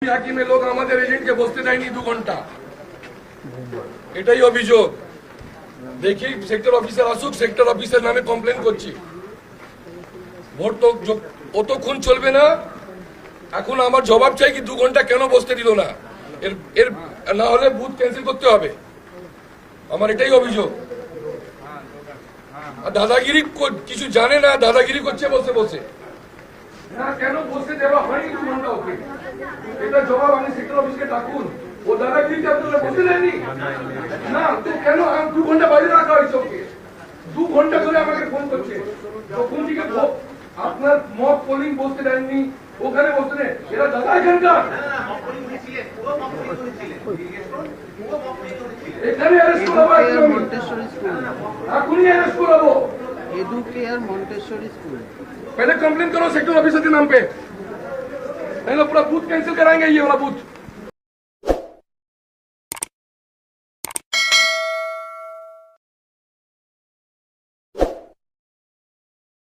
হাকিমে লোক আমাদের এজেন্টকে বসতে দেয়নি 2 ঘন্টা, এটাই অভিযোগ। দেখি সেক্টর অফিসার আসুক, সেক্টর অফিসার নামে কমপ্লেন করছি। ভোট তো অতক্ষণ চলবে না, এখন আমার জবাব চাই কি 2 ঘন্টা কেন বসতে দিল না, এর না হলে বুথ ক্যান্সেল করতে হবে, আমার এটাই অভিযোগ। আর দাদাগিরি কিছু জানে না, দাদাগিরি করছে বসে বসে। না কেন বসতে দেওয়া হয়নি 2 ঘন্টা ওকে, এটা জবাব আপনি সেক্টর অফিসকে ডাকুন। ও দাদাগিরিতে আপনারা বসে দেননি না, তো কেন 2 ঘন্টা বাইরে রাখা হয়েছে ওকে? 2 ঘন্টা ধরে আমাকে ফোন করছে, তখন থেকে আপনার মক পোলিং বসতে দেননি, ওখানে বসতে নেই। এরা দাদা এখানকার এখানে অ্যারেস্ট করাবো, এখনই অ্যারেস্ট করাবো। एडुकेयर मॉन्टेसरी स्कूल पहले कंप्लेन करो सेक्टर ऑफिसर के नाम पे, नहीं तो पूरा बूथ कैंसिल कराएंगे ये वाला बूथ।